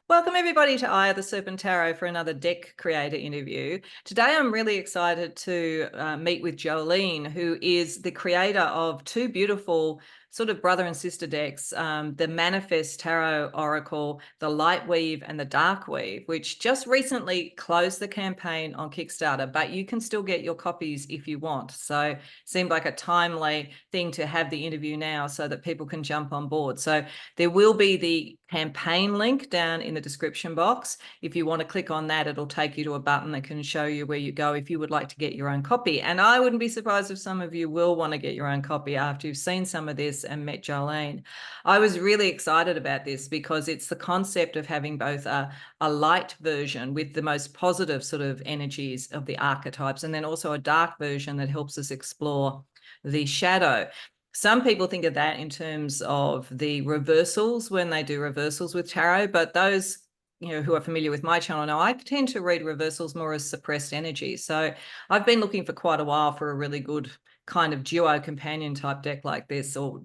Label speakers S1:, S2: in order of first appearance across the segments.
S1: Welcome everybody to Eye of the Serpent Tarot for another deck creator interview. Today I'm really excited to meet with Joline, who is the creator of two beautiful sort of brother and sister decks, the Manifest Tarot Oracle, the Light Weave and the Dark Weave, which just recently closed the campaign on Kickstarter, but you can still get your copies if you want. So it seemed like a timely thing to have the interview now so that people can jump on board. So there will be the campaign link down in the description box. If you want to click on that, it'll take you to a button that can show you where you go if you would like to get your own copy. And I wouldn't be surprised if some of you will want to get your own copy after you've seen some of this and met Joline. I was really excited about this because it's the concept of having both a light version with the most positive sort of energies of the archetypes, and then also a dark version that helps us explore the shadow. Some people think of that in terms of the reversals when they do reversals with tarot, but those who are familiar with my channel know I tend to read reversals more as suppressed energy. So I've been looking for quite a while for a really good kind of duo companion type deck like this, or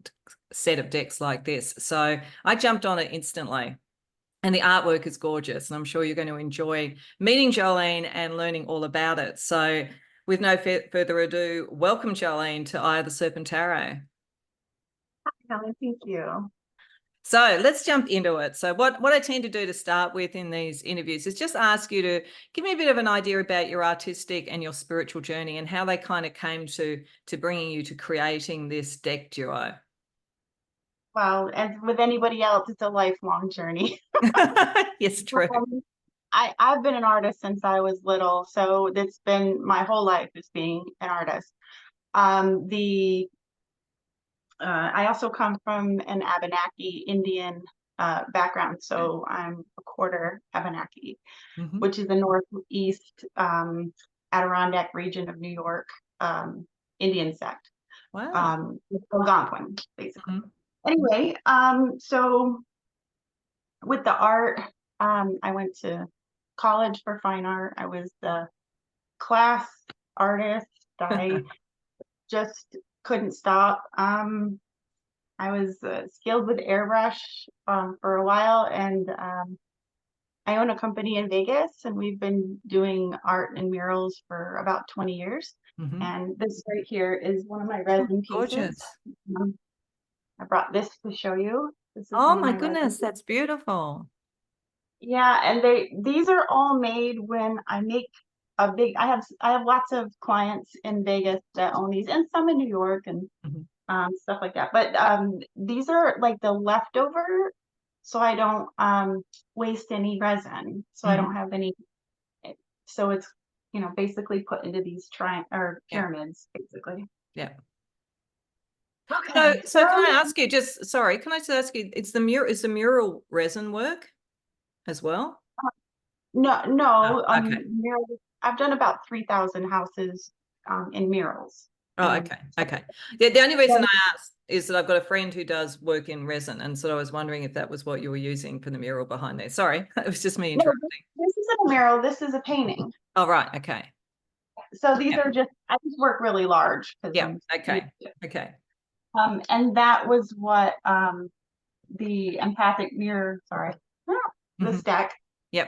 S1: set of decks like this. So I jumped on it instantly. And the artwork is gorgeous, and I'm sure you're going to enjoy meeting Joline and learning all about it. So with no further ado, welcome Joline to Eye of the Serpent Tarot.
S2: Helen, thank you.
S1: So let's jump into it. So what I tend to do to start with in these interviews is just ask you to give me a bit of an idea about your artistic and your spiritual journey and how they kind of came to bringing you to creating this deck duo.
S2: Well, as with anybody else, it's a lifelong journey.
S1: Yes, true.
S2: I've been an artist since I was little, so it's been my whole life is being an artist. I also come from an Abenaki Indian background, so I'm a quarter Abenaki, which is the northeast Adirondack region of New York Indian sect.
S1: Wow.
S2: Algonquin, basically. Anyway, so with the art, I went to college for fine art. I was the class artist. I just couldn't stop. I was skilled with airbrush for a while, and I own a company in Vegas, and we've been doing art and murals for about 20 years. And this right here is one of my resin pieces.
S1: Gorgeous.
S2: I brought this to show you. This is
S1: Oh my goodness, that's beautiful.
S2: Yeah, and these are all made when I make a big. I have lots of clients in Vegas that own these, and some in New York and stuff like that. But these are like the leftover, so I don't waste any resin. So I don't have any. So it's basically put into these pyramids, basically.
S1: Yeah.
S2: Okay.
S1: So can I ask you, can I just ask you, is the mural resin work as well?
S2: No.
S1: Oh, okay.
S2: Murals, I've done about 3,000 houses in murals.
S1: Oh, okay. Okay. Yeah, the only reason I asked is that I've got a friend who does work in resin, and so I was wondering if that was what you were using for the mural behind there. Sorry, it was just me interrupting.
S2: No, this isn't a mural. This is a painting.
S1: Oh, right. Okay.
S2: So these are I just work really large.
S1: Yeah. Okay. Okay.
S2: And that was what the empathic mirror, this deck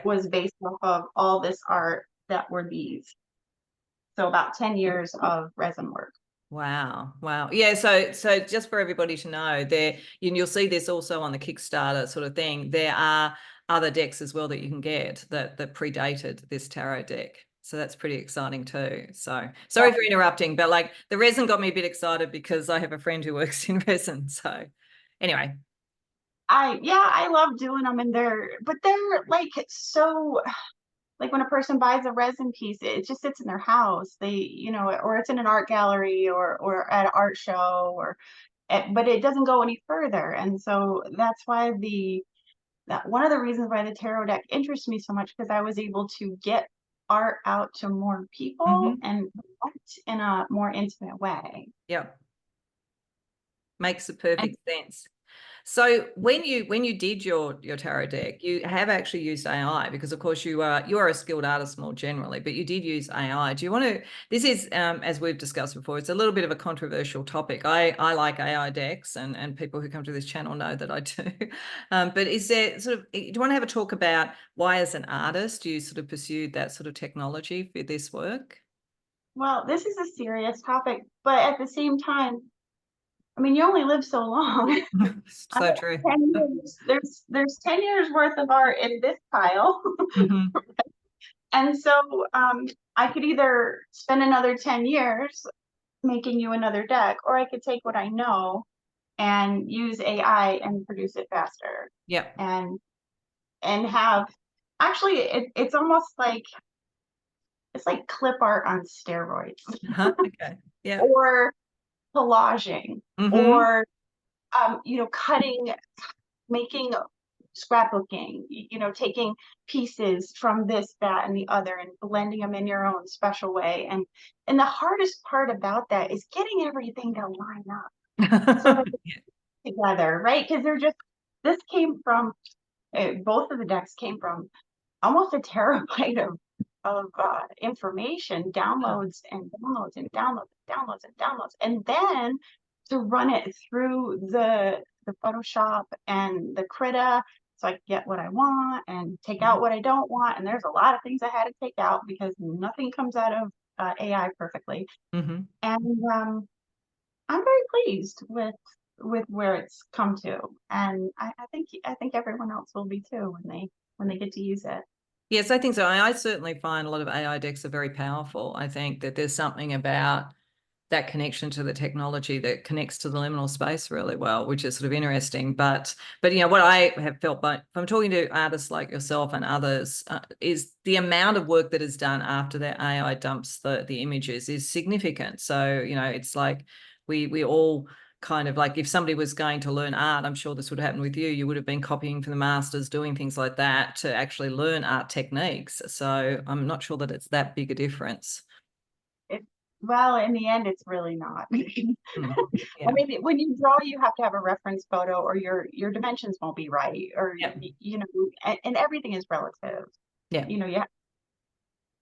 S2: was based off of all this art that were these. So about 10 years of resin work.
S1: Wow. Wow. Yeah. So just for everybody to know, you'll see this also on the Kickstarter sort of thing. There are other decks as well that you can get that predated this tarot deck. So that's pretty exciting too. So sorry for interrupting, but like the resin got me a bit excited because I have a friend who works in resin. So anyway.
S2: I love doing them, and they're like so, like when a person buys a resin piece, it just sits in their house. Or it's in an art gallery or at an art show, but it doesn't go any further. And so that's why one of the reasons why the tarot deck interests me so much, because I was able to get art out to more people and in a more intimate way.
S1: Yep. Makes a perfect sense. So when you did your tarot deck, you have actually used AI because, of course, you are a skilled artist more generally, but you did use AI. Do you want to? This is, as we've discussed before, it's a little bit of a controversial topic. I like AI decks, and people who come to this channel know that I do. But is there sort of? Do you want to have a talk about why, as an artist, you sort of pursued that sort of technology for this work?
S2: Well, this is a serious topic, but at the same time, I mean, you only live so long. I
S1: So true.
S2: have 10 years. There's 10 years worth of art in this pile.
S1: Hmm.
S2: And so I could either spend another 10 years making you another deck, or I could take what I know and use AI and produce it faster.
S1: Yep.
S2: And have actually it's almost like it's like clip art on steroids
S1: Okay. Yeah.
S2: or collaging
S1: Hmm.
S2: or cutting, making scrapbooking, taking pieces from this, that, and the other and blending them in your own special way. And the hardest part about that is getting everything to line up so that
S1: Yeah.
S2: it's together, right? Because this came from both of the decks came from almost a terabyte of information, downloads and downloads and downloads and downloads and downloads, and then to run it through the Photoshop and the Krita so I could get what I want and take out what I don't want. And there's a lot of things I had to take out because nothing comes out of AI perfectly.
S1: Hmm.
S2: And I'm very pleased with where it's come to, and I think everyone else will be too when they get to use it.
S1: Yes, I think so. I certainly find a lot of AI decks are very powerful. I think that there's something about that connection to the technology that connects to the liminal space really well, which is sort of interesting. But what I have felt, but from talking to artists like yourself and others, is the amount of work that is done after the AI dumps the images is significant. So it's like we all kind of like, if somebody was going to learn art, I'm sure this would happen with you. You would have been copying from the masters, doing things like that to actually learn art techniques. So I'm not sure that it's that big a difference.
S2: It, well, in the end, it's really not.
S1: Mm.
S2: I
S1: Yeah.
S2: mean, when you draw, you have to have a reference photo, or your dimensions won't be right, or
S1: Yeah.
S2: and everything is relative.
S1: Yeah.
S2: Yeah.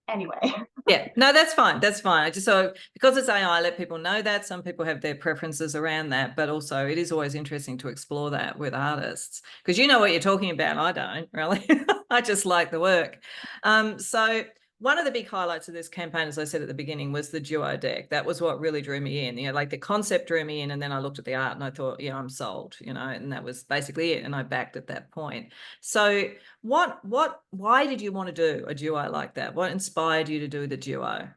S2: Anyway,
S1: Yeah, no, that's fine. That's fine. I just, so because it's AI, let people know that. Some people have their preferences around that, but also it is always interesting to explore that with artists because you know what you're talking about. I don't really. I just like the work. So one of the big highlights of this campaign, as I said at the beginning, was the duo deck. That was what really drew me in. Like the concept drew me in, and then I looked at the art and I thought, yeah, I'm sold. And that was basically it. And I backed at that point. So why did you want to do a duo like that? What inspired you to do the duo?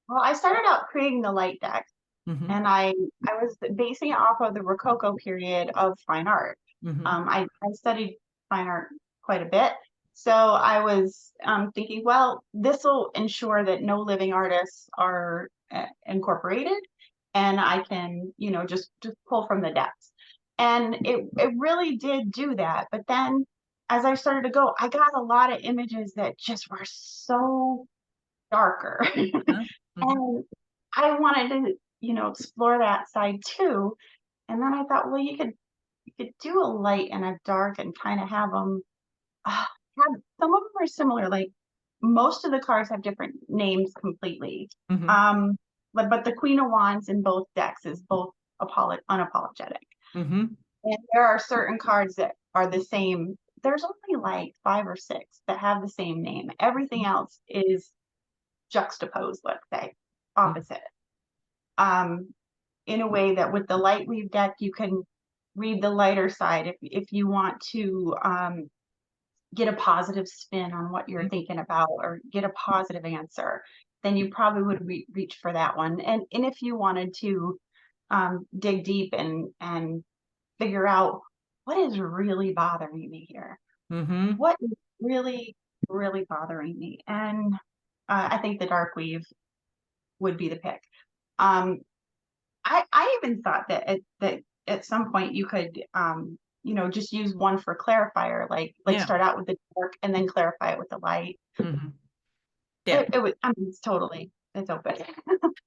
S2: well, I started out creating the light deck,
S1: Hmm.
S2: and I was basing it off of the Rococo period of fine art.
S1: Hmm.
S2: I studied fine art quite a bit, so I was thinking, well, this will ensure that no living artists are incorporated, and I can, just pull from the depths. And it really did do that. But then, as I started to go, I got a lot of images that just were so darker.
S1: Hmm.
S2: And I wanted to, explore that side too. And then I thought, well, you could do a light and a dark and kind of have them have some of them are similar. Like most of the cards have different names completely.
S1: Hmm.
S2: Um, but the Queen of Wands in both decks is both unapologetic.
S1: Hmm.
S2: And there are certain cards that are the same. There's only like 5 or 6 that have the same name. Everything else is juxtaposed, let's say, opposite. Um, in a way that with the light weave deck, you can read the lighter side if you want to get a positive spin on what you're thinking about or get a positive answer, then you probably would reach for that one. And if you wanted to dig deep and figure out what is really bothering me here,
S1: Hmm.
S2: what is really really bothering me, and I think the dark weave would be the pick. Um, I even thought that at some point you could just use one for clarifier, like
S1: Yeah.
S2: start out with the dark and then clarify it with the light.
S1: Hmm. Yeah.
S2: It was, I mean, it's totally. it's open.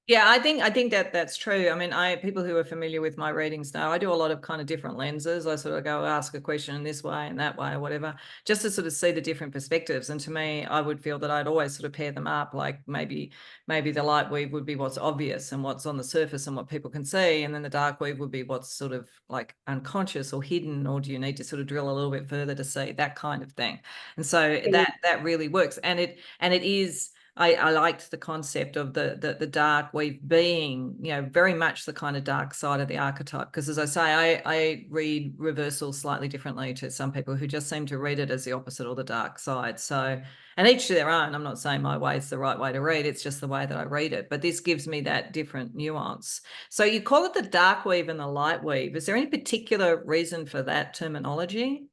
S1: Yeah, I think that that's true. I mean, people who are familiar with my readings know I do a lot of kind of different lenses. I sort of go ask a question in this way and that way or whatever, just to sort of see the different perspectives. And to me, I would feel that I'd always sort of pair them up. Like maybe the light weave would be what's obvious and what's on the surface and what people can see, and then the dark weave would be what's sort of like unconscious or hidden, or do you need to sort of drill a little bit further to see that kind of thing. And so that really works, and it is. I liked the concept of the dark weave being, very much the kind of dark side of the archetype. Because as I say, I read reversal slightly differently to some people who just seem to read it as the opposite or the dark side. So, and each to their own. I'm not saying my way is the right way to read. It's just the way that I read it. But this gives me that different nuance. So you call it the dark weave and the light weave. Is there any particular reason for that terminology?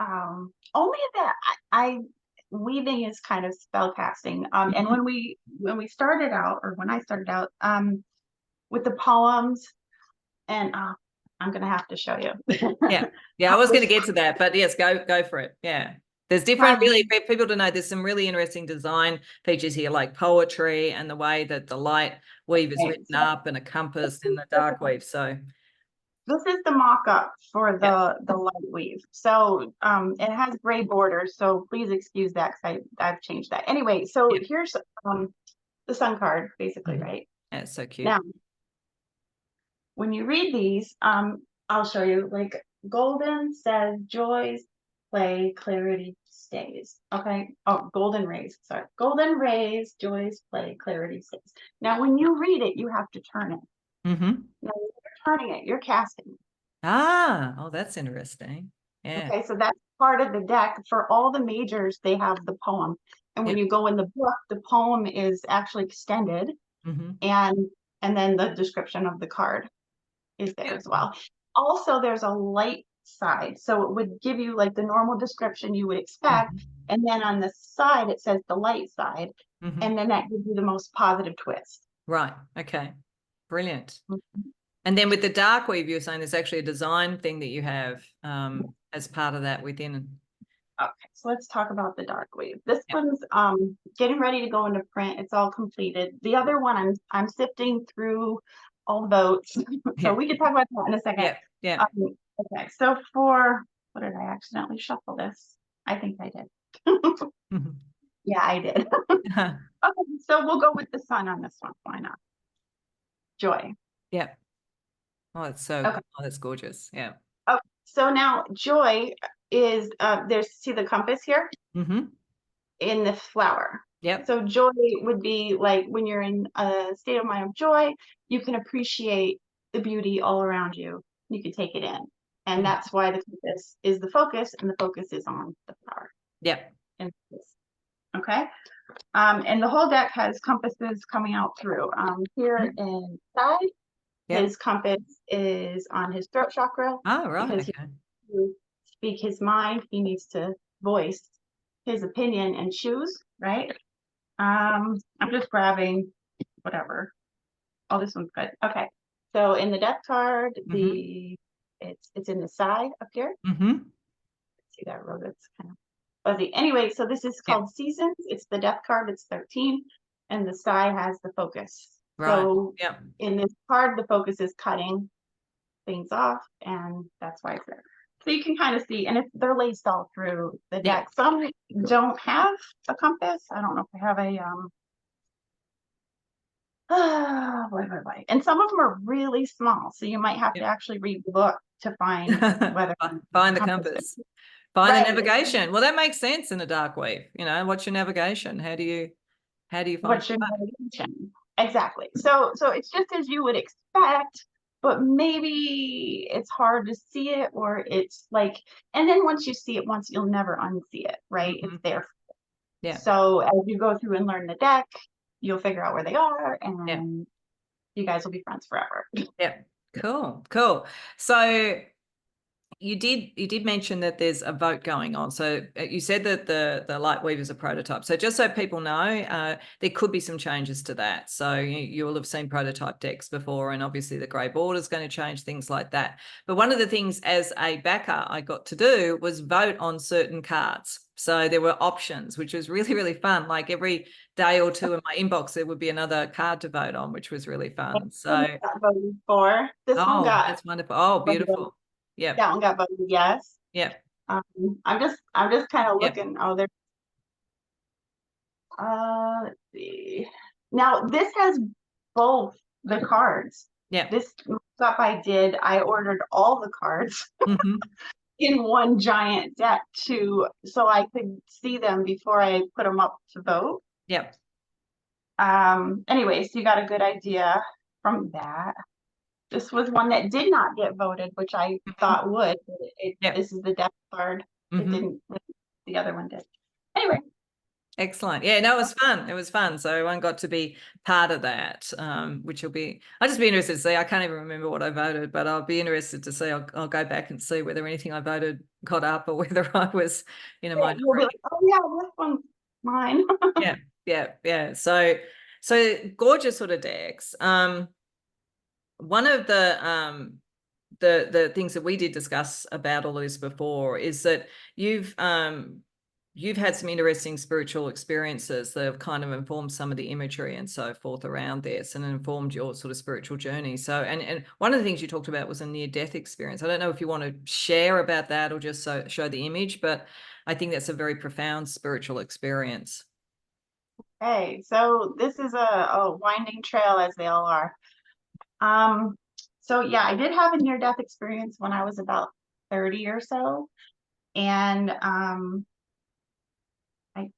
S2: Only that I weaving is kind of spell casting. And when we started out, or when I started out, with the poems, and I'm gonna have to show you.
S1: Yeah, I was going to get to that, but yes, go for it. Yeah, there's different, really, people to know, there's some really interesting design features here, like poetry and the way that the light weave is written up, and a compass in the dark weave. So
S2: this is the mock-up for the light weave. So it has gray borders, so please excuse that because I've changed that. Anyway, so here's the sun card, basically, right?
S1: Yeah, it's so cute.
S2: Now, when you read these, I'll show you, like golden says joys, play, clarity stays. Okay. Oh, golden rays. Sorry. Golden rays, joys, play, clarity stays. Now, when you read it, you have to turn it. Now, when you're turning it, you're casting.
S1: Oh, that's interesting. Yeah.
S2: Okay, so that's part of the deck. For all the majors, they have the poem. And when you go in the book, the poem is actually extended, and then the description of the card is there as well. Also, there's a light side. So it would give you like the normal description you would expect. And then on the side, it says the light side. And then that gives you the most positive twist.
S1: Right. Okay. Brilliant. And then with the dark weave, you're saying there's actually a design thing that you have as part of that within.
S2: Okay, so let's talk about the dark weave. This one's getting ready to go into print. It's all completed. The other one, I'm sifting through all the votes. So we can talk about that in a second.
S1: Yeah.
S2: Okay, so what did I accidentally shuffle this? I think I did. Yeah, I did. Okay, so we'll go with the sun on this one. Why not? Joy.
S1: Yeah. Oh, it's so
S2: okay.
S1: Oh, that's gorgeous. Yeah.
S2: Okay, so now joy is see the compass here? In the flower.
S1: Yep.
S2: So joy would be like when you're in a state of mind of joy, you can appreciate the beauty all around you. You can take it in. And that's why the compass is the focus, and the focus is on the flower.
S1: Yep.
S2: Okay. And the whole deck has compasses coming out through. Here inside, his compass is on his throat chakra.
S1: Oh, right.
S2: Because to speak his mind, he needs to voice his opinion and choose, right? I'm just grabbing whatever. Oh, this one's good. Okay. So in the death card, it's in the side up here. See that row that's kind of fuzzy. Anyway, so this is called Seasons. It's the death card. It's 13, and the side has the focus.
S1: Right.
S2: So in this card, the focus is cutting things off, and that's why it's there. So you can kind of see, and they're laced all through the deck. Some don't have a compass. I don't know if I have a and some of them are really small, so you might have to actually read the book to find whether
S1: find the compass, find the navigation. Well, that makes sense in a dark weave. What's your navigation? How do you find
S2: what's your navigation? Exactly. So it's just as you would expect, but maybe it's hard to see it, or it's like, and then once you see it once, you'll never unsee it, right? It's there.
S1: Yeah.
S2: So as you go through and learn the deck, you'll figure out where they are, and you guys will be friends forever.
S1: Yeah. Cool. So you did mention that there's a vote going on. So you said that the light weave is a prototype. So just so people know, there could be some changes to that. So you'll have seen prototype decks before, and obviously the grey border is going to change, things like that. But one of the things as a backer I got to do was vote on certain cards. So there were options, which was really, really fun. Like every day or two in my inbox, there would be another card to vote on, which was really fun. So,
S2: Got voted for. This one
S1: oh,
S2: got
S1: that's wonderful. Oh,
S2: voted.
S1: beautiful. Yep.
S2: That one got voted yes.
S1: Yep.
S2: I'm just kind of
S1: Yep.
S2: looking. Oh, there. Let's see. Now this has both the cards.
S1: Yep.
S2: This stuff I ordered all the cards
S1: Hmm.
S2: in one giant deck so I could see them before I put them up to vote.
S1: Yep.
S2: Anyways, you got a good idea from that. This was one that did not get voted, which I
S1: Hmm.
S2: thought would.
S1: Yep.
S2: This is the deck card. It
S1: Hmm.
S2: didn't. The other one did. Anyway,
S1: Excellent. Yeah, no, it was fun. It was fun. So everyone got to be part of that, which will be, I'll just be interested to see. I can't even remember what I voted, but I'll be interested to see. I'll go back and see whether anything I voted got up or whether I was in a
S2: you'll be
S1: minority.
S2: like, oh yeah, this one's mine.
S1: Yeah, yeah, yeah. So gorgeous sort of decks. One of the things that we did discuss about all this before is that you've had some interesting spiritual experiences that have kind of informed some of the imagery and so forth around this and informed your sort of spiritual journey. So and one of the things you talked about was a near-death experience. I don't know if you want to share about that or just show the image, but I think that's a very profound spiritual experience.
S2: Hey, so this is a winding trail as they all are. Um, so yeah, I did have a near-death experience when I was about 30 or so. And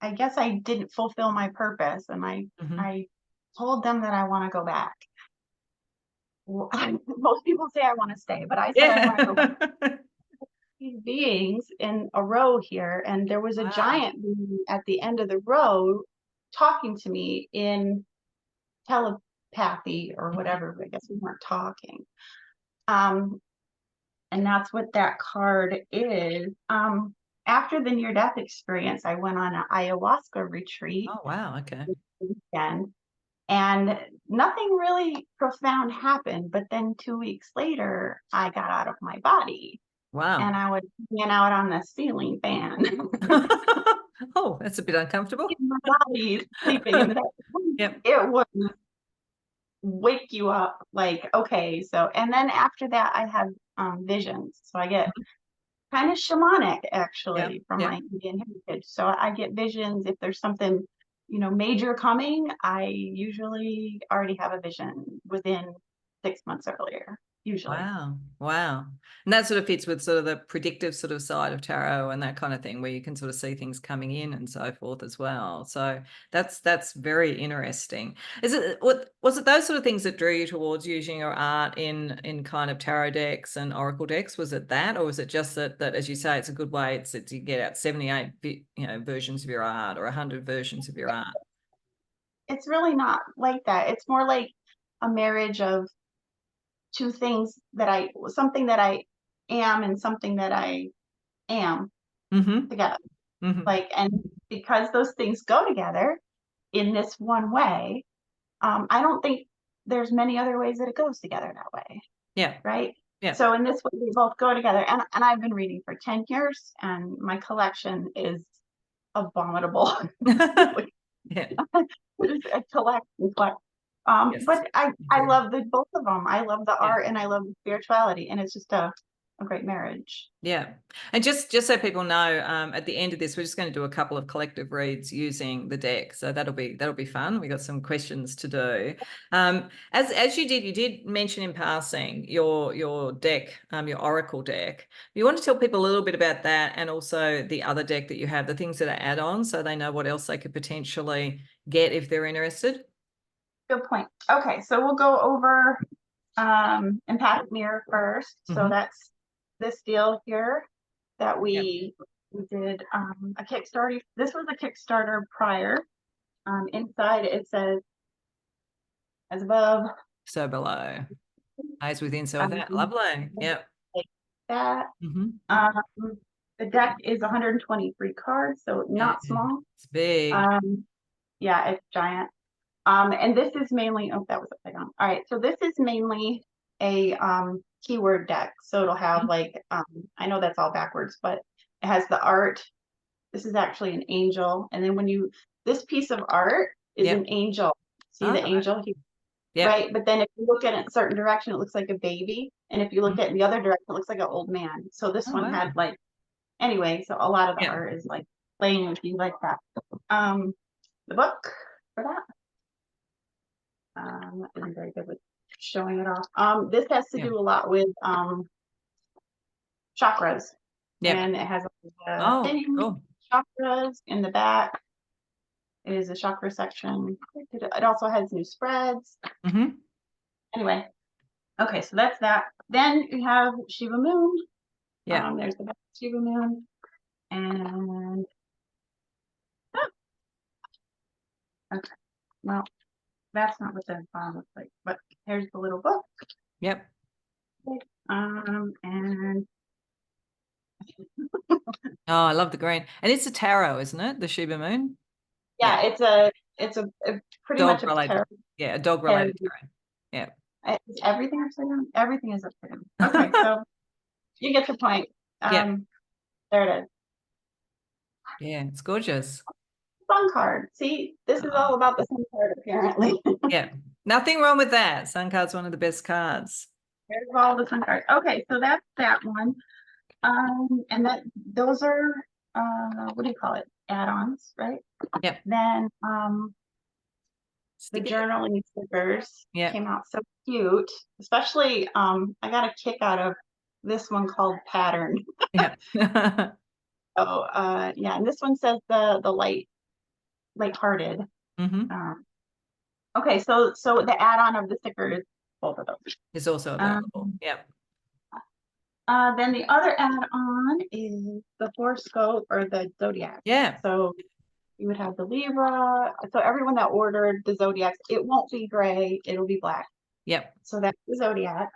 S2: I guess I didn't fulfill my purpose and
S1: Hmm.
S2: I told them that I want to go back. Well, most people say I want to stay, but I said I want to go back.
S1: Yeah.
S2: These beings in a row here, and there was a
S1: Wow.
S2: giant being at the end of the row talking to me in telepathy or whatever. I guess we weren't talking. Um, and that's what that card is. After the near death experience, I went on an ayahuasca retreat
S1: Oh, wow. Okay.
S2: this weekend, and nothing really profound happened. But then 2 weeks later, I got out of my body and
S1: Wow.
S2: I was hanging out on the ceiling fan
S1: Oh, that's a bit uncomfortable.
S2: in my body, sleeping. And
S1: Yep.
S2: it would wake you up like, okay. So, and then after that, I have visions. So I get kind of shamanic
S1: Yep.
S2: actually from
S1: Yep.
S2: my Indian heritage. So I get visions if there's something, major coming. I usually already have a vision within 6 months earlier, usually.
S1: Wow. Wow. And that sort of fits with sort of the predictive sort of side of tarot and that kind of thing where you can sort of see things coming in and so forth as well. So that's very interesting. Is it what was it those sort of things that drew you towards using your art in kind of tarot decks and oracle decks? Was it that, or was it just that as you say, it's a good way it's you get out 78 versions of your art or 100 versions of your art?
S2: It's really not like that. It's more like a marriage of two things something that I am and something that I am
S1: Mm-hmm.
S2: together.
S1: Mm-hmm.
S2: Like, and because those things go together in this one way, I don't think there's many other ways that it goes together that way,
S1: Yeah.
S2: right?
S1: Yeah.
S2: So in this way, they both go together. And I've been reading for 10 years, and my collection is abominable.
S1: Yeah.
S2: Just a collect.
S1: Yes.
S2: But I
S1: Agree.
S2: love the both of them. I love the
S1: Yeah.
S2: art and I love the spirituality, and it's just a great marriage.
S1: Yeah. And just so people know, at the end of this, we're just going to do a couple of collective reads using the deck. So that'll be fun. We got some questions to do. As you did mention in passing your deck, your Oracle deck. You want to tell people a little bit about that and also the other deck that you have, the things that are add-ons, so they know what else they could potentially get if they're interested.
S2: Good point. Okay, so we'll go over empathic mirror first. So
S1: Mm-hmm.
S2: that's this deal here that
S1: Yep.
S2: we did a Kickstarter. This was a Kickstarter prior. Inside it says as above,
S1: So below, eyes within, so without.
S2: um,
S1: Lovely. Yep.
S2: like that.
S1: Mm-hmm.
S2: Um, the deck is 123 cards, so
S1: Yeah.
S2: not small.
S1: It's big.
S2: Yeah, it's giant. And this is mainly, oh, that was upside down. All right, so this is mainly a keyword deck. So it'll have like, I know that's all backwards, but it has the art, this is actually an angel. And then this piece of art is an
S1: Yep.
S2: angel. See the
S1: Oh,
S2: angel here,
S1: yep.
S2: right? But then if you look at it in a certain direction, it looks like a baby. And if you look
S1: Mhm.
S2: at it in the other direction, it looks like an old man. So this
S1: Oh,
S2: one
S1: wow.
S2: had like, anyway, so a lot of the
S1: Yeah.
S2: art is like playing with you like that. Um, the book for that. Not being very good with showing it off. This has to
S1: Yeah.
S2: do a lot with chakras,
S1: Yep.
S2: and it has a
S1: Oh,
S2: thing,
S1: cool.
S2: chakras in the back is a chakra section. It also has new spreads.
S1: Hmm.
S2: Anyway, okay, so that's that. Then we have Shiva Moon.
S1: Yeah.
S2: There's the back Shiva Moon, and okay, well, that's not what the bottom looks like, but here's the little book.
S1: Yep.
S2: And
S1: Oh, I love the green. And it's a tarot, isn't it? The Shiba Moon. Yeah.
S2: yeah, it's a pretty much
S1: Dog
S2: a
S1: related. Yeah, a dog
S2: tarot.
S1: related tarot. Yeah.
S2: Is everything upside down? Everything is upside down. Okay, so you get the point.
S1: Yeah.
S2: There it is.
S1: Yeah, it's gorgeous.
S2: Sun card. See, this is
S1: Oh,
S2: all about the sun card, apparently.
S1: yeah. Nothing wrong with that. Sun card's one of the best cards.
S2: There's all the sun cards. Okay, so that's that one. And those are what do you call it? Add-ons, right?
S1: Yep.
S2: Then the
S1: Sticker.
S2: journaling stickers
S1: Yeah.
S2: came out so cute. Especially I got a kick out of this one called Pattern.
S1: Yeah.
S2: So yeah, and this one says the light-hearted.
S1: Hmm.
S2: Okay, so the add-on of the sticker is both of those.
S1: It's also available.
S2: Um,
S1: Yeah.
S2: then the other add-on is the horoscope or the zodiac.
S1: Yeah.
S2: So you would have the Libra. So everyone that ordered the zodiacs, it won't be gray, it'll be black.
S1: Yep.
S2: So that's the zodiac.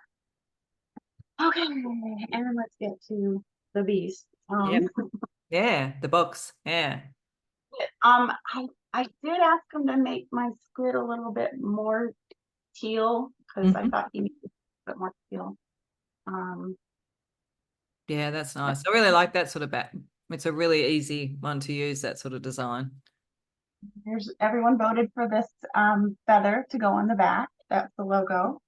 S2: Okay, and then let's get to the beast.
S1: Yep. Yeah. The box. Yeah.
S2: I did ask him to make my squid a little bit more teal because I
S1: Hmm.
S2: thought he needed a bit more teal. Um,
S1: Yeah, that's nice. I really like that sort of bat. It's a really easy one to use, that sort of design.
S2: There's everyone voted for this feather to go on the back. That's the logo.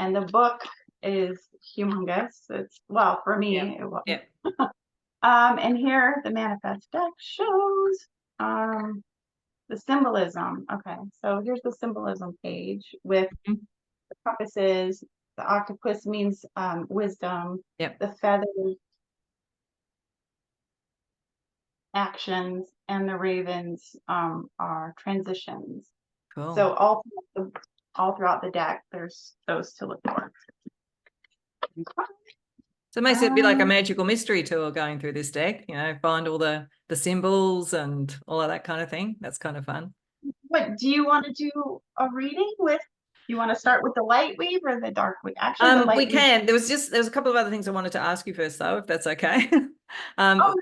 S2: And the book is humongous. It's well, for
S1: Yeah.
S2: me, it was.
S1: Yeah.
S2: And here the manifest deck shows the symbolism. Okay, so here's the symbolism page with
S1: Mhm.
S2: the compasses. The octopus means wisdom.
S1: Yep.
S2: The feathers, actions, and the ravens are transitions.
S1: Cool.
S2: So all throughout the deck, there's those to look for.
S1: So it makes it a bit like a
S2: Um,
S1: magical mystery tour going through this deck, find all the symbols and all of that kind of thing. That's kind of fun.
S2: what do you want to do a reading with? You want to start with the light weave or the dark weave? Actually, the
S1: We
S2: light weave.
S1: can. There was a couple of other things I wanted to ask you first, though, if that's okay.
S2: Oh,
S1: um,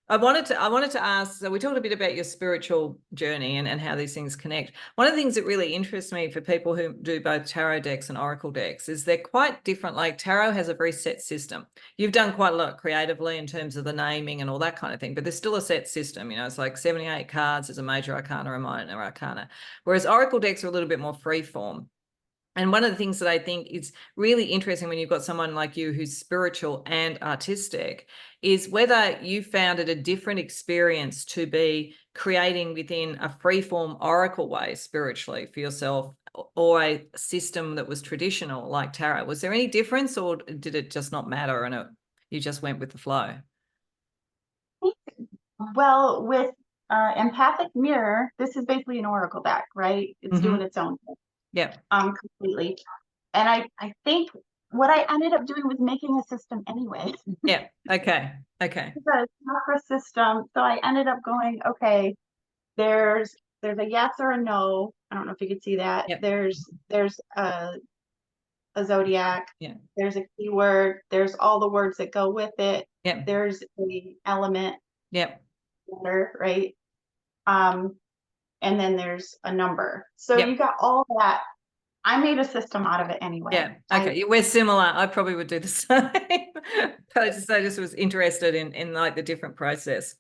S1: I wanted to ask. So we talked a bit about your spiritual journey and how these things connect. One of the things that really interests me for people who do both tarot decks and oracle decks is they're quite different. Like tarot has a very set system. You've done quite a lot creatively in terms of the naming and all that kind of thing, but there's still a set system. It's like 78 cards. There's a major arcana, a minor arcana, whereas oracle decks are a little bit more free form. And one of the things that I think is really interesting when you've got someone like you who's spiritual and artistic is whether you found it a different experience to be creating within a freeform oracle way spiritually for yourself or a system that was traditional like tarot. Was there any difference or did it just not matter and you just went with the flow?
S2: well, with empathic mirror, this is basically an oracle deck, right? It's doing
S1: Mm-hmm.
S2: its own thing,
S1: Yeah.
S2: completely. And I think what I ended up doing was making a system anyway.
S1: Yeah. Okay. Okay.
S2: The chakra system. So I ended up going, okay, there's a yes or a no. I don't know if you could see that.
S1: Yep.
S2: There's a zodiac.
S1: Yeah.
S2: There's a keyword. There's all the words that go with it.
S1: Yep.
S2: There's a element
S1: Yep.
S2: letter, right? And then there's a number. So
S1: Yep.
S2: you got all that. I made a system out of it anyway.
S1: Yeah. Okay. We're similar. I probably would do the same. But I just was interested in like the different process.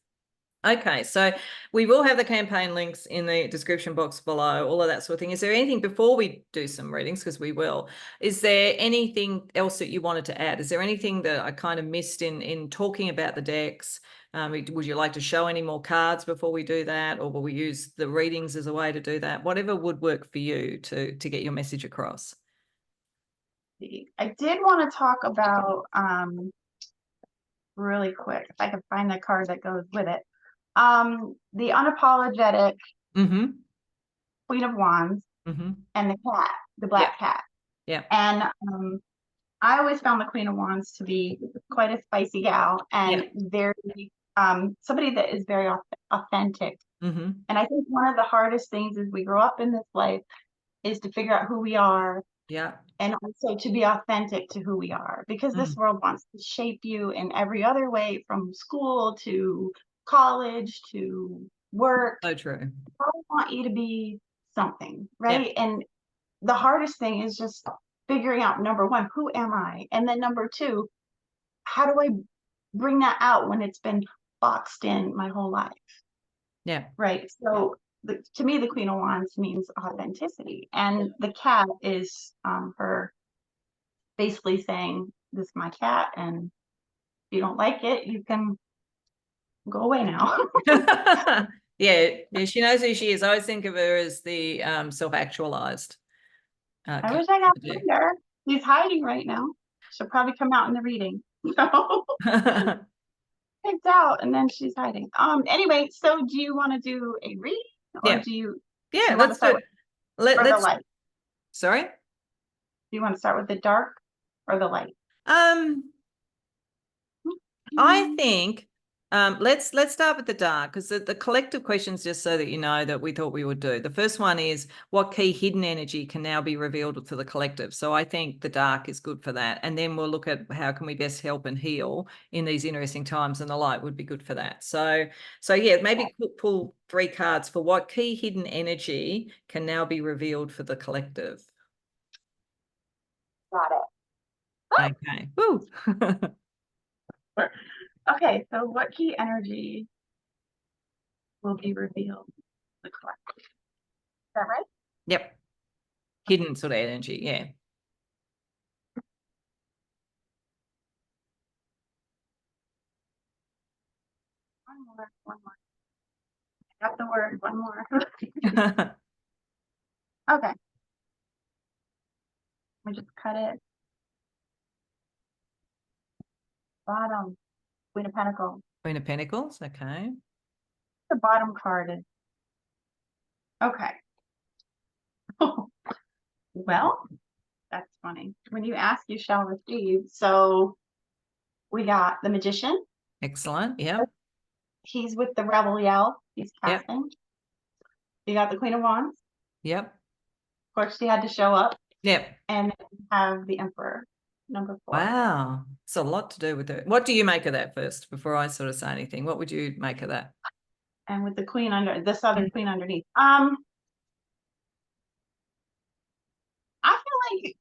S1: Okay, so we will have the campaign links in the description box below, all of that sort of thing. Is there anything before we do some readings, because we will, is there anything else that you wanted to add? Is there anything that I kind of missed in talking about the decks? Would you like to show any more cards before we do that, or will we use the readings as a way to do that? Whatever would work for you to get your message across.
S2: I did want to talk about really quick, if I could find the card that goes with it. The unapologetic Queen of Wands and the cat, the black cat.
S1: Yeah.
S2: And I always found the Queen of Wands to be quite a spicy gal and very somebody that is very authentic. And I think one of the hardest things as we grow up in this life is to figure out who we are.
S1: Yeah.
S2: And also to be authentic to who we are, because this world wants to shape you in every other way, from school to college to work.
S1: So true.
S2: I want you to be something, right? Yeah. And the hardest thing is just figuring out, number one, who am I? And then number two, how do I bring that out when it's been boxed in my whole life?
S1: Yeah.
S2: Right. So to me, the Queen of Wands means authenticity, and the cat is her basically saying, "This is my cat, and if you don't like it, you can go away now."
S1: Yeah, she knows who she is. I always think of her as the self-actualized.
S2: I wish I got her. She's hiding right now. She'll probably come out in the reading. So picked out, and then she's hiding. Anyway, so do you want to do a reading, or do you?
S1: Yeah, let's do it.
S2: The light.
S1: Sorry?
S2: Do you want to start with the dark or the light?
S1: I think let's start with the dark, because the collective questions, just so that you know, that we thought we would do. The first one is, what key hidden energy can now be revealed to the collective? So I think the dark is good for that. And then we'll look at how can we best help and heal in these interesting times, and the light would be good for that. So yeah, maybe pull 3 cards for what key hidden energy can now be revealed for the collective.
S2: Got it.
S1: Okay. Woo.
S2: Okay, so what key energy will be revealed to the collective? Is that right?
S1: Yep. Hidden sort of energy, yeah.
S2: One more. I got the word, one more. Okay. Let me just cut it. Bottom, Queen of Pentacles.
S1: Queen of Pentacles, okay.
S2: The bottom card is, okay. Well, that's funny. When you ask, you shall receive. So we got the Magician.
S1: Excellent, yep.
S2: He's with the Rebel Yell. He's casting. Yep. You got the Queen of Wands.
S1: Yep.
S2: Of course, she had to show up.
S1: Yep.
S2: And then you have the Emperor, number 4.
S1: Wow. It's a lot to do with it. What do you make of that first, before I sort of say anything? What would you make of that?
S2: And with the Queen under, this other Queen underneath. I feel like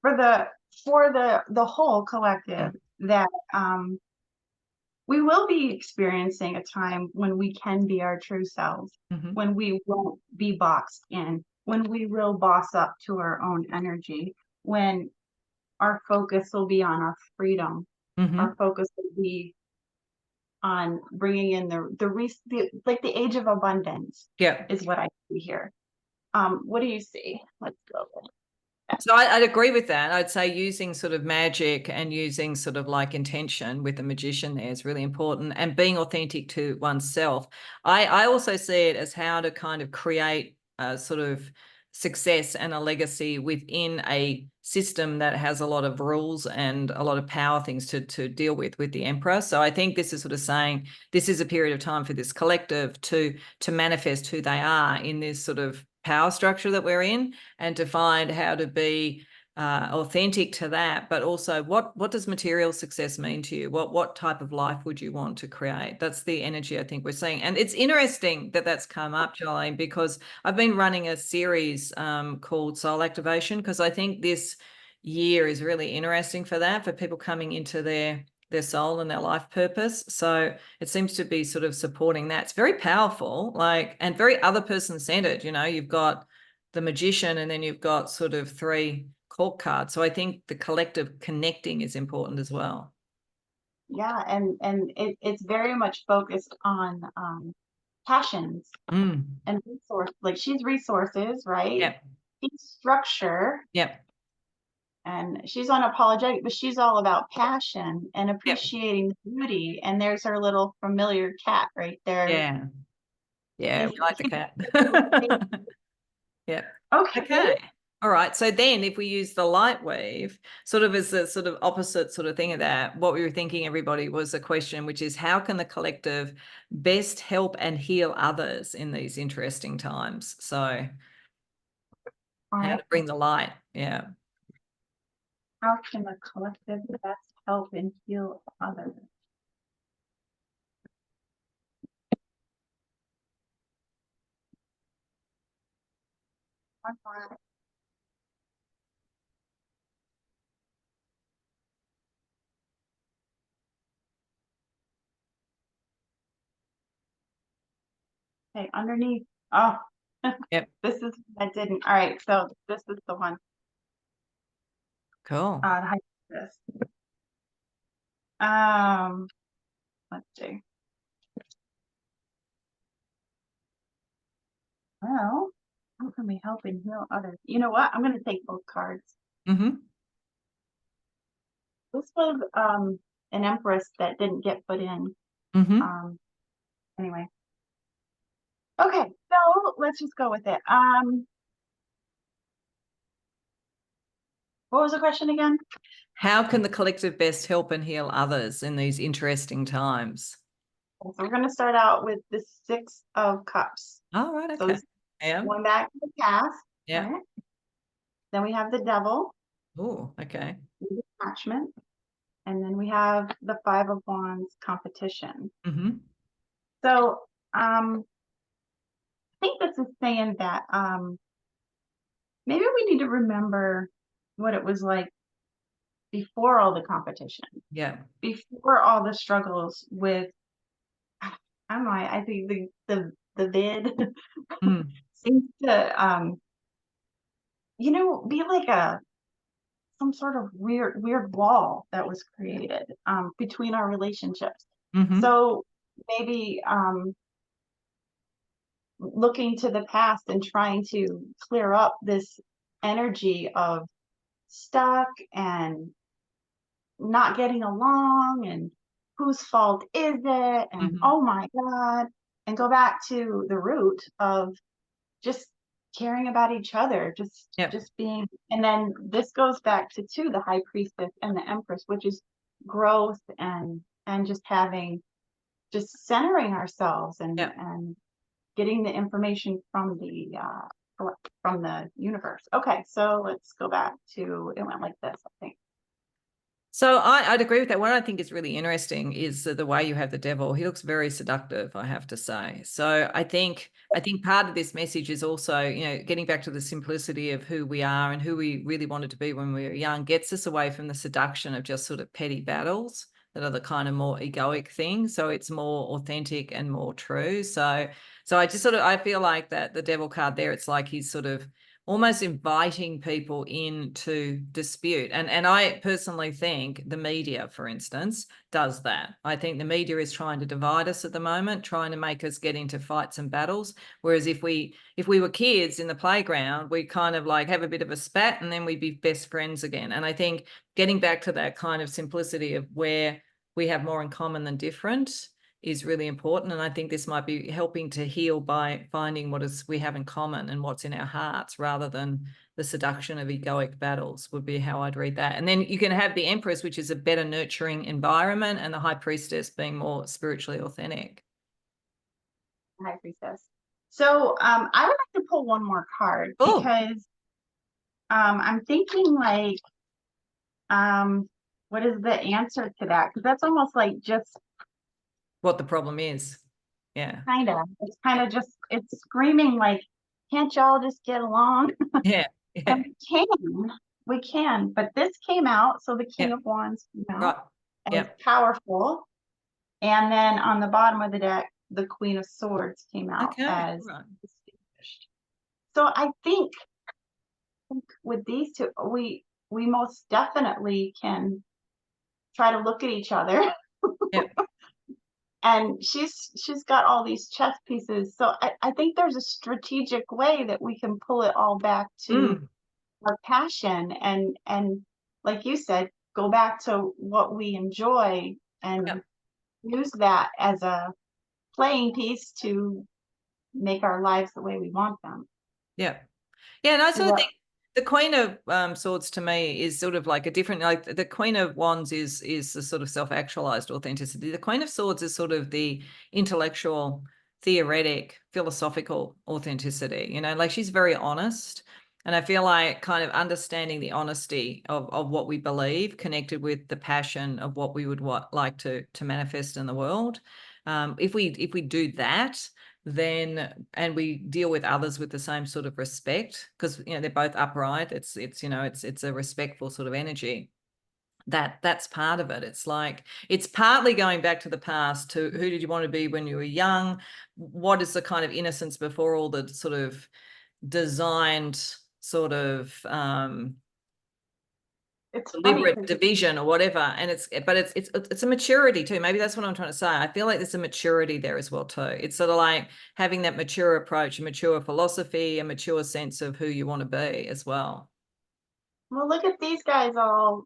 S2: for the whole collective, that we will be experiencing a time when we can be our true selves, when we won't be boxed in, when we will boss up to our own energy, when our focus will be on our freedom. Our focus will be on bringing in the age of abundance. Yeah, is what I see here. What do you see? Let's go.
S1: So I'd agree with that. I'd say using sort of magic and using sort of like intention with the Magician there is really important, and being authentic to oneself. I also see it as how to kind of create a sort of success and a legacy within a system that has a lot of rules and a lot of power things to deal with the Emperor. So I think this is sort of saying this is a period of time for this collective to manifest who they are in this sort of power structure that we're in, and to find how to be authentic to that, but also what does material success mean to you? What type of life would you want to create? That's the energy I think we're seeing. And it's interesting that that's come up, Joline, because I've been running a series called Soul Activation, because I think this year is really interesting for that, for people coming into their their soul and their life purpose. So it seems to be sort of supporting that. It's very powerful, like, and very other person centered. You've got the Magician, and then you've got sort of 3 court cards. So I think the collective connecting is important as well.
S2: Yeah, and it's very much focused on passions and resource. Like she's resources, right?
S1: Yep.
S2: She's structure,
S1: Yep.
S2: and she's unapologetic, but she's all about passion and
S1: Yep.
S2: appreciating beauty. And there's her little familiar cat right there.
S1: Yeah. Yeah. We
S2: He's,
S1: like the
S2: he's
S1: cat. Yeah.
S2: okay.
S1: Okay. All right. So then if we use the light weave sort of as a sort of opposite sort of thing of that, what we were thinking, everybody, was a question, which is how can the collective best help and heal others in these interesting times? So
S2: All
S1: how
S2: right.
S1: to bring the light. Yeah.
S2: How can the collective best help and heal others? Okay, underneath. Oh,
S1: Yep.
S2: this is, I didn't. All right, so this is the one.
S1: Cool.
S2: The high priestess. Um, let's see. Well, how can we help and heal others? You know what? I'm going to take both cards.
S1: Mm-hmm.
S2: This was an empress that didn't get put in.
S1: Mm-hmm.
S2: Anyway. Okay, so let's just go with it. What was the question again?
S1: How can the collective best help and heal others in these interesting times?
S2: So we're going to start out with the 6 of Cups.
S1: Oh, right.
S2: So
S1: Okay.
S2: this
S1: Yeah.
S2: going back to the past.
S1: Yeah.
S2: Right? Then we have the Devil,
S1: Oh, okay.
S2: attachment, and then we have the 5 of Wands, competition.
S1: Mm-hmm.
S2: So I think this is saying that maybe we need to remember what it was like before all the competition,
S1: Yeah.
S2: before all the struggles with, I don't know, I think the vid
S1: Mm.
S2: seems to be like some sort of weird wall that was created between our relationships.
S1: Mm-hmm.
S2: So maybe looking to the past and trying to clear up this energy of stuck and not getting along and whose fault is it and
S1: Mm-hmm.
S2: oh my god, and go back to the root of just caring about each other,
S1: Yep.
S2: just being. And then this goes back to the high priestess and the empress, which is growth and just centering ourselves
S1: Yep.
S2: and getting the information from the universe. Okay, so let's go back to, it went like this, I think.
S1: So I'd agree with that. What I think is really interesting is the way you have the devil. He looks very seductive, I have to say. So I think part of this message is also, getting back to the simplicity of who we are and who we really wanted to be when we were young, gets us away from the seduction of just sort of petty battles that are the kind of more egoic things. So it's more authentic and more true. So I feel like that the devil card there, it's like he's sort of almost inviting people in to dispute. And I personally think the media, for instance, does that. I think the media is trying to divide us at the moment, trying to make us get into fights and battles. Whereas if we were kids in the playground, we kind of like have a bit of a spat and then we'd be best friends again. And I think getting back to that kind of simplicity of where we have more in common than different is really important. And I think this might be helping to heal by finding what we have in common and what's in our hearts, rather than the seduction of egoic battles, would be how I'd read that. And then you can have the Empress, which is a better nurturing environment, and the High Priestess being more spiritually authentic.
S2: High priestess. So I would like to pull one more card,
S1: Oh,
S2: because I'm thinking like, what is the answer to that? Because that's almost like just
S1: what the problem is. Yeah.
S2: it's kind of just, it's screaming like, can't y'all just get along?
S1: Yeah. Yeah.
S2: And we can, but this came out, so the King
S1: Yeah.
S2: of Wands came out.
S1: Right.
S2: as
S1: Yep.
S2: powerful. And then on the bottom of the deck, the Queen of Swords came out
S1: Okay.
S2: as
S1: Right.
S2: distinguished. So I think with these two, we most definitely can try to look at each other.
S1: Yep.
S2: And she's got all these chess pieces. So I think there's a strategic way that we can pull it all back to
S1: Mm.
S2: our passion and like you said, go back to what we enjoy and
S1: Yep.
S2: use that as a playing piece to make our lives the way we want them.
S1: Yep. Yeah, and I
S2: Do
S1: sort of
S2: what?
S1: think the Queen of Swords to me is sort of like a different, like the Queen of Wands is the sort of self-actualized authenticity. The Queen of Swords is sort of the intellectual, theoretic, philosophical authenticity. You know, like she's very honest. And I feel like kind of understanding the honesty of what we believe connected with the passion of what we would like to manifest in the world. If we do that, then and we deal with others with the same sort of respect, because they're both upright, it's a respectful sort of energy. That's part of it. It's like it's partly going back to the past, to who did you want to be when you were young, what is the kind of innocence before all the sort of designed sort of
S2: It's funny
S1: deliberate
S2: because
S1: division or whatever. And it's a maturity too. Maybe that's what I'm trying to say. I feel like there's a maturity there as well too. It's sort of like having that mature approach, a mature philosophy, a mature sense of who you want to be as well.
S2: well, look at these guys all,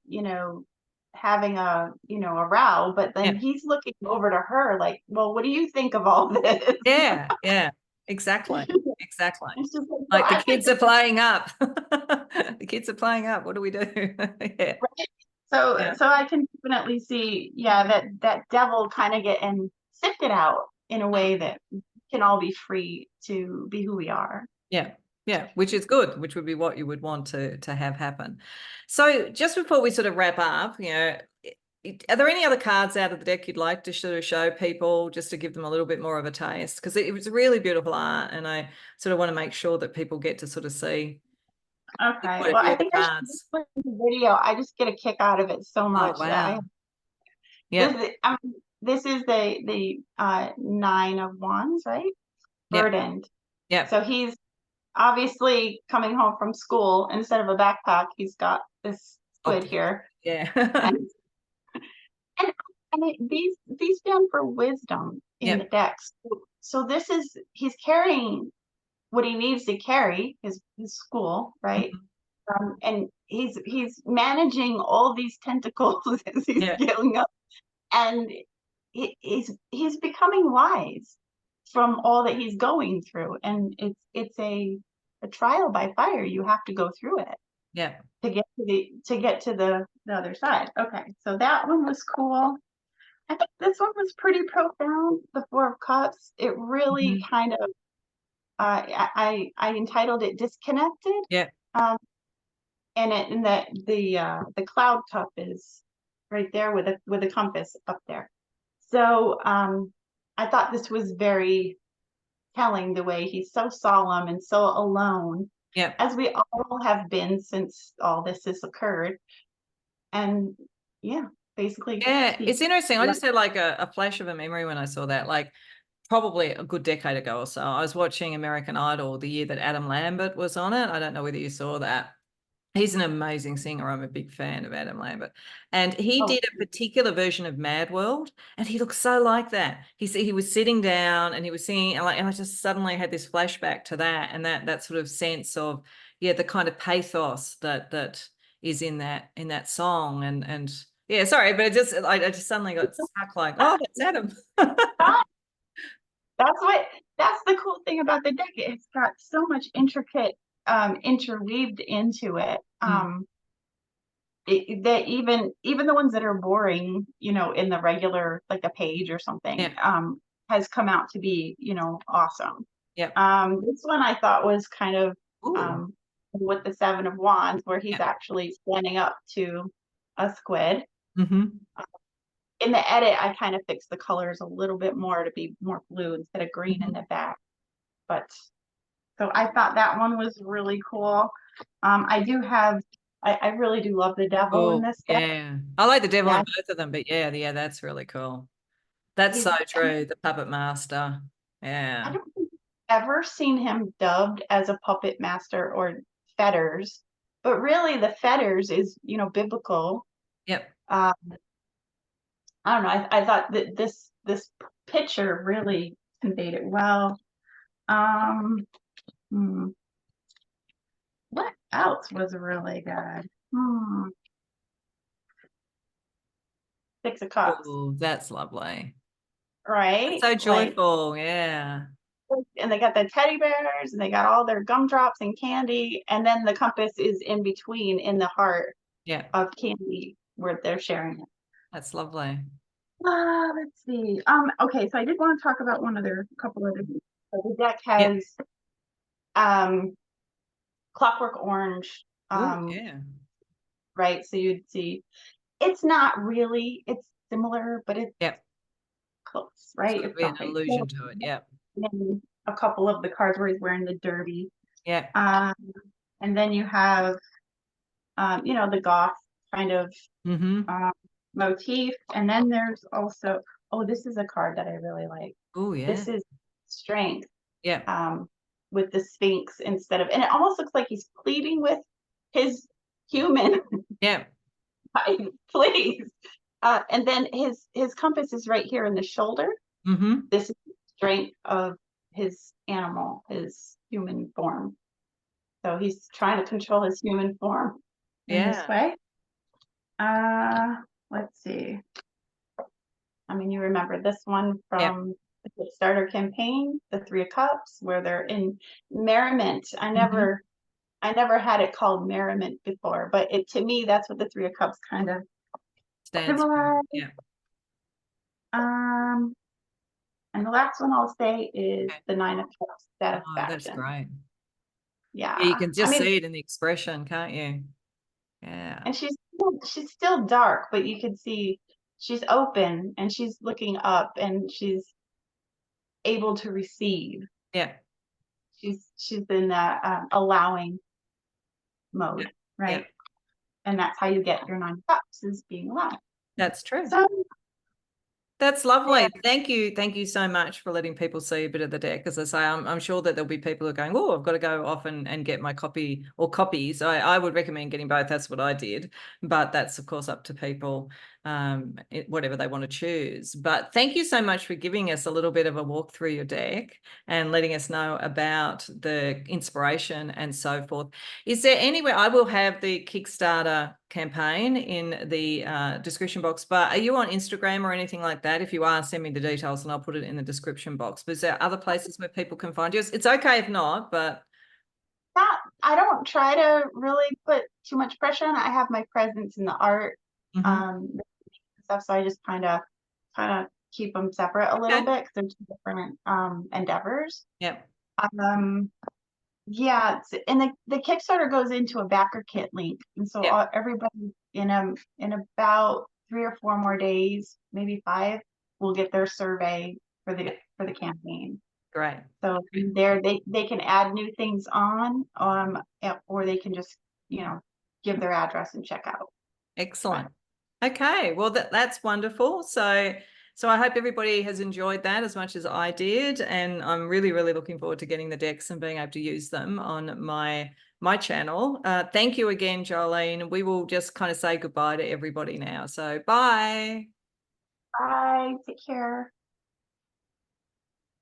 S2: having a row, but then
S1: Yeah.
S2: he's looking over to her like, well, what do you think of all this?
S1: Yeah. Yeah. Exactly. Exactly.
S2: And she's like, well,
S1: Like the
S2: I think
S1: kids are playing up. The kids are playing up. What do we do? Yeah.
S2: so.
S1: Yeah.
S2: So I can definitely see, yeah, that devil kind of getting sifted out in a way that we can all be free to be who we are.
S1: Yeah. Yeah, which is good, which would be what you would want to have happen. So just before we sort of wrap up, are there any other cards out of the deck you'd like to sort of show people just to give them a little bit more of a taste? Because it was really beautiful art, and I sort of want to make sure that people get to sort of see
S2: Okay.
S1: quite a
S2: Well,
S1: few
S2: I
S1: of the
S2: think I should just
S1: cards.
S2: put in the video. I just get a kick out of it so
S1: Oh,
S2: much that I
S1: wow.
S2: this
S1: Yep.
S2: is this is the Nine of Wands, right?
S1: Yep.
S2: Burdened.
S1: Yep.
S2: So he's obviously coming home from school. Instead of a backpack, he's got this squid
S1: Object.
S2: here,
S1: Yeah.
S2: and and these stand for wisdom in the
S1: Yep.
S2: decks. So this is he's carrying what he needs to carry his school, right?
S1: Mhm.
S2: And he's managing all these tentacles as he's
S1: Yeah.
S2: scaling up, and he's becoming wise from all that he's going through, and it's a trial by fire. You have to go through it
S1: Yeah.
S2: to get to the other side. Okay, so that one was cool. I think this one was pretty profound. The Four of Cups. It really
S1: Mhm.
S2: kind of I entitled it Disconnected.
S1: Yeah.
S2: Um, and that the cloud cup is right there with a compass up there. So I thought this was very telling, the way he's so solemn and so alone,
S1: Yeah.
S2: as we all have been since all this has occurred. And yeah, basically
S1: Yeah.
S2: he
S1: It's interesting. I
S2: let
S1: just had like a flash of a memory when I saw that. Like probably a good decade ago or so, I was watching American Idol the year that Adam Lambert was on it. I don't know whether you saw that. He's an amazing singer. I'm a big fan of Adam Lambert. And he
S2: oh
S1: did a particular version of Mad World, and he looked so like that. He was sitting down and he was singing, and I just suddenly had this flashback to that, and that sort of sense of, yeah, the kind of pathos that is in that song. And yeah, sorry, but I just suddenly got stuck like, oh, that's Adam.
S2: that's what that's the cool thing about the deck. It's got so much intricate interweaved into it.
S1: Mm,
S2: That even the ones that are boring, in the regular, like a page or something,
S1: yeah.
S2: has come out to be, awesome.
S1: Yeah.
S2: This one I thought was kind of
S1: Ooh.
S2: um, with the Seven of Wands, where he's
S1: Yeah.
S2: actually standing up to a squid.
S1: Mm-hmm.
S2: In the edit, I kind of fixed the colors a little bit more to be more blue instead of green in
S1: Mm-hmm.
S2: the back. But so I thought that one was really cool. I do have I really do love the devil in
S1: Oh,
S2: this deck.
S1: yeah. I like the devil
S2: Yeah,
S1: in both of them, but yeah, that's really cool. That's so
S2: he's,
S1: true. The puppet master.
S2: I
S1: Yeah.
S2: don't think I've ever seen him dubbed as a puppet master or fetters, but really the fetters is, biblical.
S1: Yep.
S2: Uh, I don't know. I thought that this picture really conveyed it well. Um, hmm, what else was really good? Six of Cups,
S1: Oh, that's lovely. That's
S2: right?
S1: so
S2: Like,
S1: joyful. Yeah.
S2: and they got the teddy bears, and they got all their gumdrops and candy, and then the compass is in between in the heart
S1: Yeah.
S2: of candy where they're sharing it.
S1: That's lovely.
S2: Let's see. Okay, so I did want to talk about one other couple other things. So the deck
S1: Yeah.
S2: has um Clockwork Orange,
S1: Oh, yeah.
S2: right? So you'd see it's not really, it's similar, but it's
S1: Yep.
S2: close,
S1: Sort
S2: right?
S1: of
S2: It's
S1: be an
S2: something.
S1: allusion to it. Yep.
S2: And a couple of the cards where he's wearing the derby.
S1: Yep.
S2: Um, and then you have the goth kind of
S1: Mm-hmm.
S2: um, motif. And then there's also, oh, this is a card that I really like.
S1: Oh, yeah.
S2: This is strength,
S1: Yep.
S2: um, with the Sphinx instead of, and it almost looks like he's pleading with his human,
S1: Yep.
S2: please. And then his compass is right here in the shoulder.
S1: Mm-hmm.
S2: This is the strength of his animal, his human form. So he's trying to control his human form in this
S1: Yeah.
S2: way. Uh, let's see. I mean, you remember this one
S1: Yep.
S2: from the Kickstarter campaign, the Three of Cups, where they're in merriment. I
S1: Mm-hmm.
S2: never I never had it called merriment before, but it to me that's what the Three of Cups kind of
S1: Stands for.
S2: symbolize.
S1: Yeah.
S2: Um, and the last one I'll say is
S1: Okay.
S2: the Nine of Cups,
S1: Oh, that's
S2: satisfaction.
S1: great. Yeah, you
S2: Yeah,
S1: can
S2: I
S1: just
S2: mean,
S1: see it in the expression, can't you? Yeah.
S2: and she's still dark, but you can see she's open and she's looking up and she's able to receive.
S1: Yeah.
S2: She's in that allowing
S1: Yep.
S2: mode,
S1: Yep.
S2: right? And that's how you get your 9 cups is being allowed.
S1: That's true.
S2: So
S1: That's
S2: yeah,
S1: lovely. Thank you. Thank you so much for letting people see a bit of the deck. As I say, I'm sure that there'll be people who are going, oh, I've got to go off and get my copy or copies. I would recommend getting both. That's what I did. But that's, of course, up to people, whatever they want to choose. But thank you so much for giving us a little bit of a walk through your deck and letting us know about the inspiration and so forth. Is there anywhere I will have the Kickstarter campaign in the description box, but are you on Instagram or anything like that? If you are, send me the details and I'll put it in the description box. But is there other places where people can find you? It's okay if not, but
S2: not I don't try to really put too much pressure on it. I have my presence in the art
S1: mm-hmm.
S2: stuff, so I just kind of keep them separate a little
S1: Okay.
S2: bit because they're two different endeavors.
S1: Yep.
S2: Um, yeah, and the Kickstarter goes into a backer kit link, and so
S1: Yep.
S2: everybody in about 3 or 4 more days, maybe 5, will get their survey
S1: Yep.
S2: for the campaign.
S1: Great.
S2: So
S1: Great.
S2: there they can add new things on, or they can just give their address and check out. But
S1: Excellent. Okay, well that's wonderful. So I hope everybody has enjoyed that as much as I did, and I'm really looking forward to getting the decks and being able to use them on my channel. Thank you again, Jolene. We will just kind of say goodbye to everybody now. So bye.
S2: bye, take care.